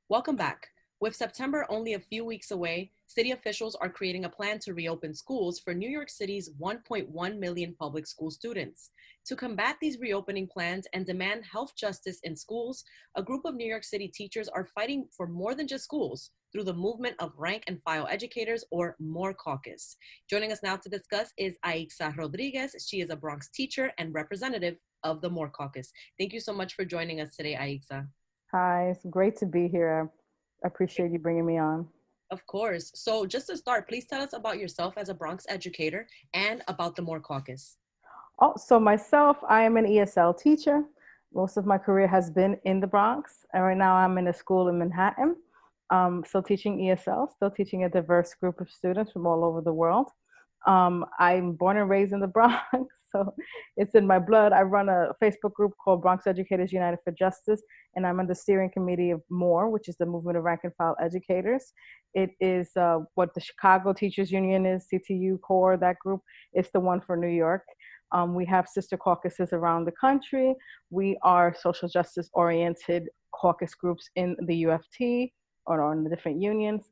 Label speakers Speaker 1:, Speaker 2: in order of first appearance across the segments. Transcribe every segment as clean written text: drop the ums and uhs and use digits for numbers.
Speaker 1: Welcome back. With September only a few weeks away, city officials are creating a plan to reopen schools for New York City's 1.1 million public school students. To combat these reopening plans and demand health justice in schools, a group of New York City teachers are fighting for more than just schools through the movement of rank and file educators, or MORE Caucus. Joining us now to discuss is Aixa Rodriguez. She is a Bronx teacher and representative of the MORE Caucus. Thank you so much for joining us today, Aixa.
Speaker 2: Hi, it's great to be here. I appreciate you bringing me on.
Speaker 1: Of course. So just to start, please tell us about yourself as a Bronx educator and about the MORE Caucus.
Speaker 2: Oh, so myself, I am an ESL teacher. Most of my career has been in the Bronx, and right now I'm in a school in Manhattan. Still teaching ESL, still teaching a diverse group of students from all over the world. I'm born and raised in the Bronx, so it's in my blood. I run a Facebook group called Bronx Educators United for Justice, and I'm on the steering committee of MORE, which is the Movement of Rank and File Educators. It is what the Chicago Teachers Union is, CTU core, that group. It's the one for New York. We have sister caucuses around the country. We are social justice oriented caucus groups in the UFT or in the different unions.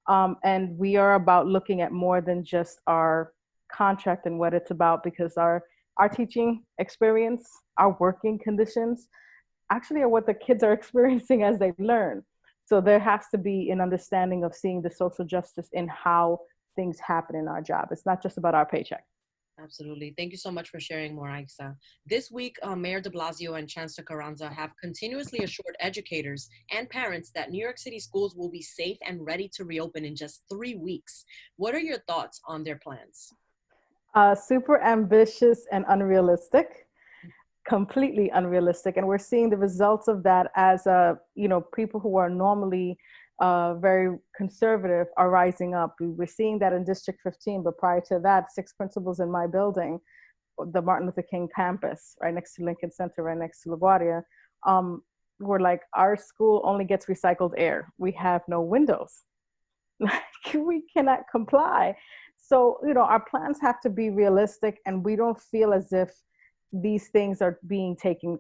Speaker 2: And we are about looking at more than just our contract and what it's about, because our teaching experience, our working conditions actually are what the kids are experiencing as they learn. So there has to be an understanding of seeing the social justice in how things happen in our job. It's not just about our paycheck.
Speaker 1: Absolutely. Thank you so much for sharing more, Aixa. This week, Mayor de Blasio and Chancellor Carranza have continuously assured educators and parents that New York City schools will be safe and ready to reopen in just 3 weeks. What are your thoughts on their plans?
Speaker 2: Super ambitious and unrealistic, completely unrealistic. And we're seeing the results of that as, people who are normally very conservative are rising up. We're seeing that in District 15, but prior to that, 6 principals in my building, the Martin Luther King campus, right next to Lincoln Center, right next to LaGuardia, were like, our school only gets recycled air. We have no windows. We cannot comply. So, our plans have to be realistic, and we don't feel as if these things are being taken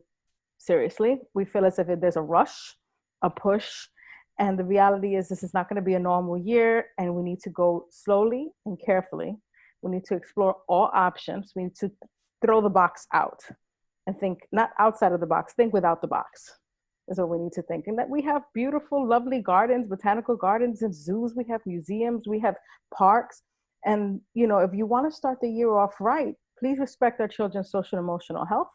Speaker 2: seriously. We feel as if there's a rush, a push, and the reality is this is not going to be a normal year, and we need to go slowly and carefully. We need to explore all options. We need to throw the box out and think not outside of the box, think without the box is what we need to think. And that we have beautiful, lovely gardens, botanical gardens and zoos. We have museums, we have parks. And, if you want to start the year off right, please respect our children's social and emotional health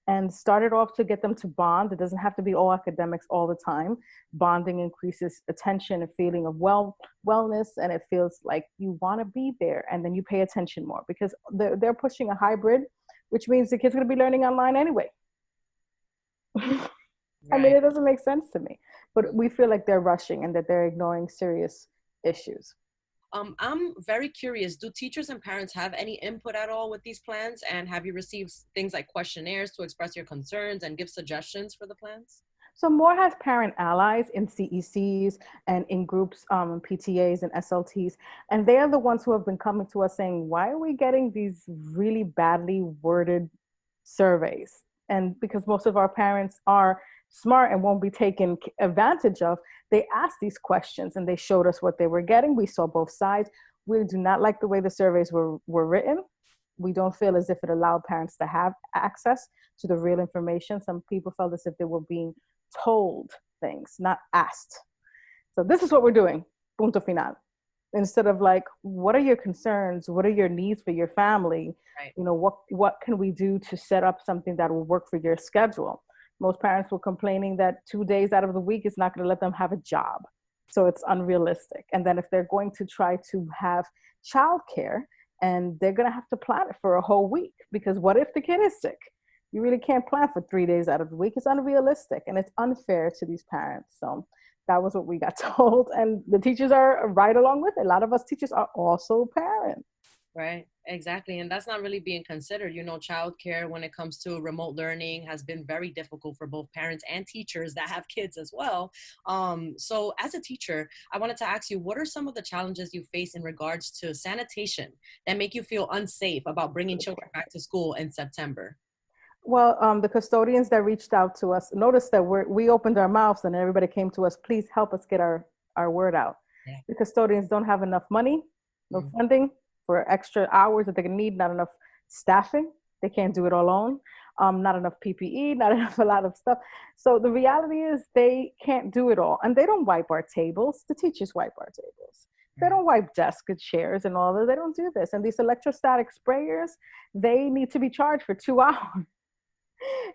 Speaker 2: and start it off to get them to bond. It doesn't have to be all academics all the time. Bonding increases attention, a feeling of wellness, and it feels like you want to be there, and then you pay attention more, because they're pushing a hybrid, which means the kids are going to be learning online anyway. I mean,
Speaker 1: Right.
Speaker 2: it doesn't make sense to me, but we feel like they're rushing and that they're ignoring serious issues.
Speaker 1: I'm very curious. Do teachers and parents have any input at all with these plans? And have you received things like questionnaires to express your concerns and give suggestions for the plans?
Speaker 2: So MORE has parent allies in CECs and in groups, PTAs and SLTs, and they are the ones who have been coming to us saying, why are we getting these really badly worded surveys? And because most of our parents are smart and won't be taken advantage of, they asked these questions and they showed us what they were getting. We saw both sides. We do not like the way the surveys were written. We don't feel as if it allowed parents to have access to the real information. Some people felt as if they were being told things, not asked. So this is what we're doing, punto final. Instead of like, what are your concerns? What are your needs for your family?
Speaker 1: Right.
Speaker 2: What can we do to set up something that will work for your schedule? Most parents were complaining that 2 days out of the week is not going to let them have a job. So it's unrealistic. And then if they're going to try to have childcare, and they're going to have to plan it for a whole week, because what if the kid is sick? You really can't plan for 3 days out of the week. It's unrealistic and it's unfair to these parents. So that was what we got told. And the teachers are right along with it. A lot of us teachers are also parents.
Speaker 1: Right, exactly. And that's not really being considered. Childcare when it comes to remote learning has been very difficult for both parents and teachers that have kids as well. So as a teacher, I wanted to ask you, what are some of the challenges you face in regards to sanitation that make you feel unsafe about bringing children back to school in September?
Speaker 2: Well, the custodians that reached out to us noticed that we opened our mouths and everybody came to us, please help us get our word out.
Speaker 1: Yeah.
Speaker 2: The custodians don't have enough money, no
Speaker 1: Mm.
Speaker 2: funding for extra hours that they need, not enough staffing. They can't do it alone. Not enough PPE, not enough a lot of stuff. So the reality is they can't do it all. And they don't wipe our tables. The teachers wipe our tables. They
Speaker 1: Right.
Speaker 2: don't wipe desks and chairs and all that. They don't do this. And these electrostatic sprayers, they need to be charged for 2 hours.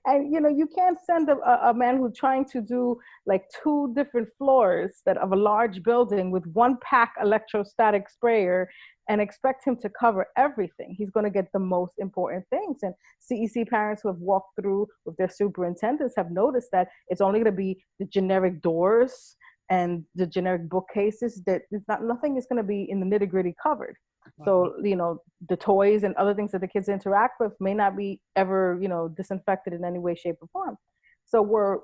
Speaker 2: And you can't send a man who's trying to do like two different floors that of a large building with one pack electrostatic sprayer and expect him to cover everything. He's going to get the most important things. And CEC parents who have walked through with their superintendents have noticed that it's only going to be the generic doors and the generic bookcases, that nothing is going to be in the nitty gritty covered.
Speaker 1: Wow.
Speaker 2: So, the toys and other things that the kids interact with may not be ever, disinfected in any way, shape, or form. So we're,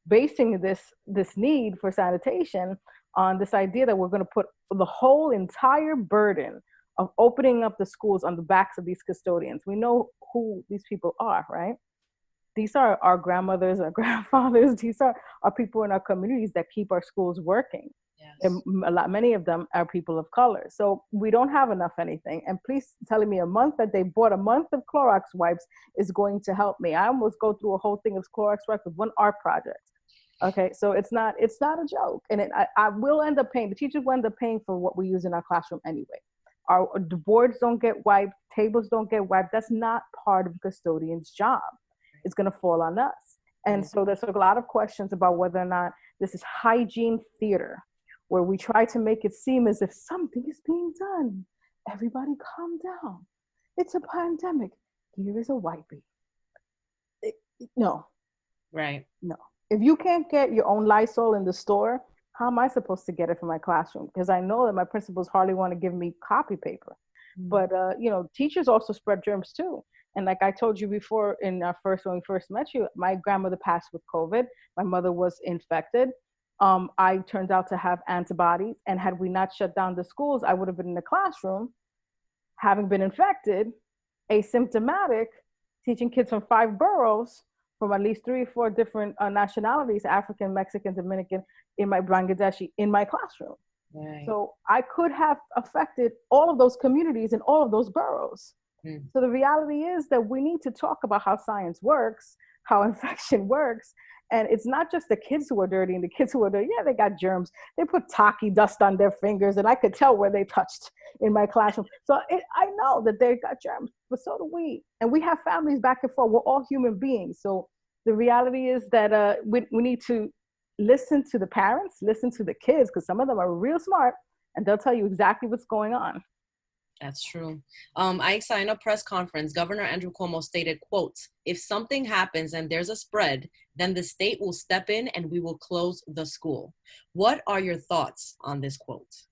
Speaker 2: basing this need for sanitation on this idea that we're going to put the whole entire burden of opening up the schools on the backs of these custodians. We know who these people are, right? These are our grandmothers, our grandfathers. These are people in our communities that keep our schools working. And
Speaker 1: Yes.
Speaker 2: many of them are people of color. So we don't have enough anything. And please telling me a month that they bought a month of Clorox wipes is going to help me. I almost go through a whole thing of Clorox wipes with one art project. Okay, so it's not a joke. And I will end up paying, the teachers will end up paying for what we use in our classroom anyway. The boards don't get wiped, tables don't get wiped. That's not part of the custodian's job. It's going to fall on us. And
Speaker 1: Mm.
Speaker 2: so there's a lot of questions about whether or not this is hygiene theater, where we try to make it seem as if something is being done. Everybody calm down. It's a pandemic. Here is a wipey. No,
Speaker 1: Right.
Speaker 2: no. If you can't get your own Lysol in the store, how am I supposed to get it for my classroom? Because I know that my principals hardly want to give me copy paper.
Speaker 1: Mm.
Speaker 2: But teachers also spread germs too. And like I told you before, when we first met you, my grandmother passed with COVID. My mother was infected. I turned out to have antibodies, and had we not shut down the schools, I would have been in the classroom, having been infected, asymptomatic, teaching kids from 5 boroughs, from at least 3 or 4 different nationalities, African, Mexican, Dominican, in my Bangladeshi, in my classroom.
Speaker 1: Right.
Speaker 2: So I could have affected all of those communities in all of those boroughs.
Speaker 1: Mm.
Speaker 2: So the reality is that we need to talk about how science works, how infection works. And it's not just the kids who are dirty and the kids who are dirty. Yeah, they got germs. They put Taki dust on their fingers, and I could tell where they touched in my classroom. So I know that they got germs, but so do we. And we have families back and forth. We're all human beings. So the reality is that we need to listen to the parents, listen to the kids, because some of them are real smart, and they'll tell you exactly what's going on.
Speaker 1: That's true. Aixa, in a press conference, Governor Andrew Cuomo stated, quote, "If something happens and there's a spread, then the state will step in and we will close the school." What are your thoughts on this quote?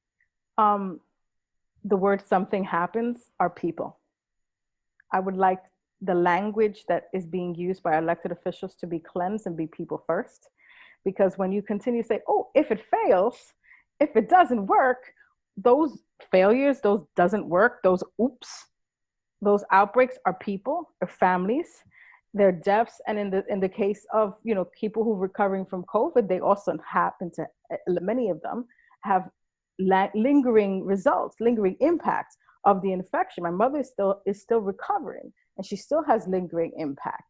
Speaker 2: The word "something happens" are people. I would like the language that is being used by elected officials to be cleansed and be people first. Because when you continue to say, oh, if it fails, if it doesn't work, those failures, those doesn't work, those oops, those outbreaks are people, are families, they're deaths. And in the case of people who are recovering from COVID, they also happen to, many of them have lingering results, lingering impacts of the infection. My mother is still recovering, and she still has lingering impact.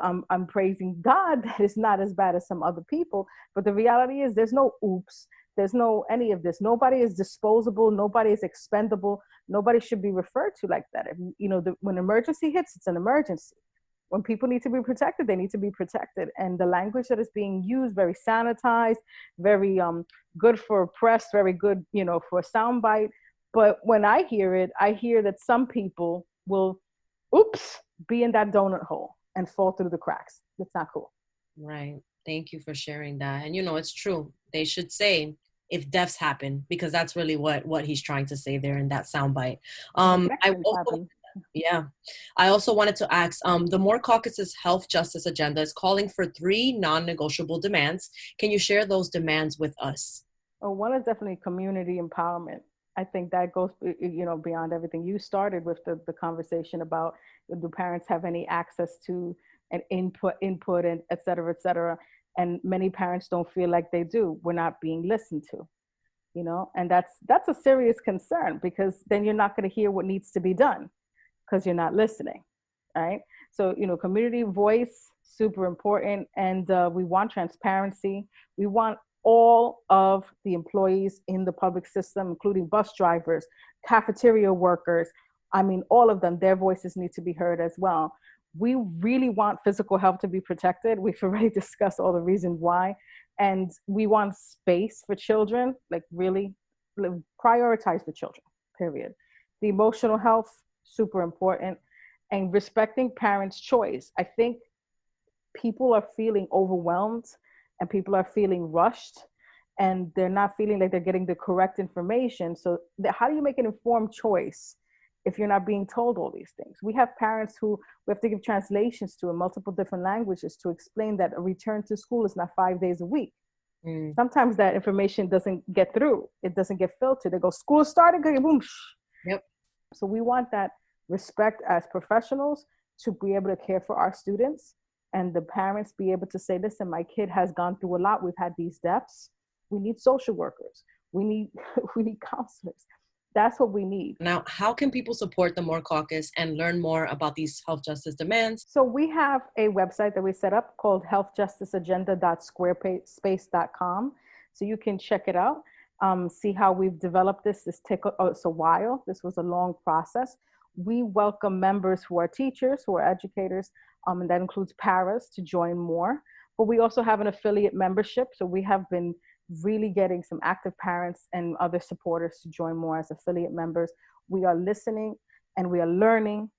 Speaker 2: I'm praising God that it's not as bad as some other people, but the reality is there's no oops, there's no any of this. Nobody is disposable, nobody is expendable, nobody should be referred to like that. When emergency hits, it's an emergency. When people need to be protected, they need to be protected. And the language that is being used, very sanitized, very good for press, very good, for a soundbite. But when I hear it, I hear that some people will, oops, be in that donut hole and fall through the cracks. It's not cool.
Speaker 1: Right. Thank you for sharing that. And it's true. They should say if deaths happen, because that's really what he's trying to say there in that soundbite. Yeah. I also wanted to ask, the MORE Caucus's health justice agenda is calling for 3 non-negotiable demands. Can you share those demands with us?
Speaker 2: Well, one is definitely community empowerment. I think that goes, beyond everything. You started with the conversation about, do parents have any access to and input, and et cetera, et cetera. And many parents don't feel like they do. We're not being listened to, you know, and that's a serious concern, because then you're not going to hear what needs to be done because you're not listening, right? So, you know, community voice, super important. And we want transparency. We want all of the employees in the public system, including bus drivers, cafeteria workers. I mean, all of them, their voices need to be heard as well. We really want physical health to be protected. We've already discussed all the reasons why. And we want space for children, like really prioritize the children, period. The emotional health, super important. And respecting parents' choice. I think people are feeling overwhelmed and people are feeling rushed, and they're not feeling like they're getting the correct information. So how do you make an informed choice if you're not being told all these things? We have parents who we have to give translations to in multiple different languages to explain that a return to school is not 5 days a week. Sometimes that information doesn't get through. It doesn't get filtered. They go, school started, boom.
Speaker 1: Yep.
Speaker 2: So we want that respect as professionals to be able to care for our students, and the parents be able to say, listen, my kid has gone through a lot. We've had these deaths. We need social workers. We need counselors. That's what we need.
Speaker 1: Now, how can people support the MORE Caucus and learn more about these health justice demands?
Speaker 2: So we have a website that we set up called healthjusticeagenda.squarespace.com. So you can check it out, see how we've developed this. It's a while. This was a long process. We welcome members who are teachers, who are educators, and that includes paras, to join MORE. But we also have an affiliate membership. So we have been really getting some active parents and other supporters to join MORE as affiliate members. We are listening and we are learning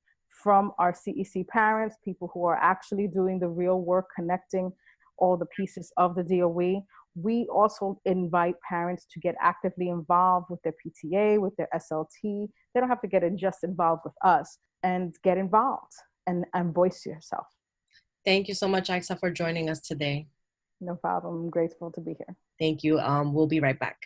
Speaker 2: from our CEC parents, people who are actually doing the real work, connecting all the pieces of the DOE. We also invite parents to get actively involved with their PTA, with their SLT. They don't have to get just involved with us, and get involved and voice yourself.
Speaker 1: Thank you so much, Aixa, for joining us today.
Speaker 2: No problem. I'm grateful to be here.
Speaker 1: Thank you. We'll be right back.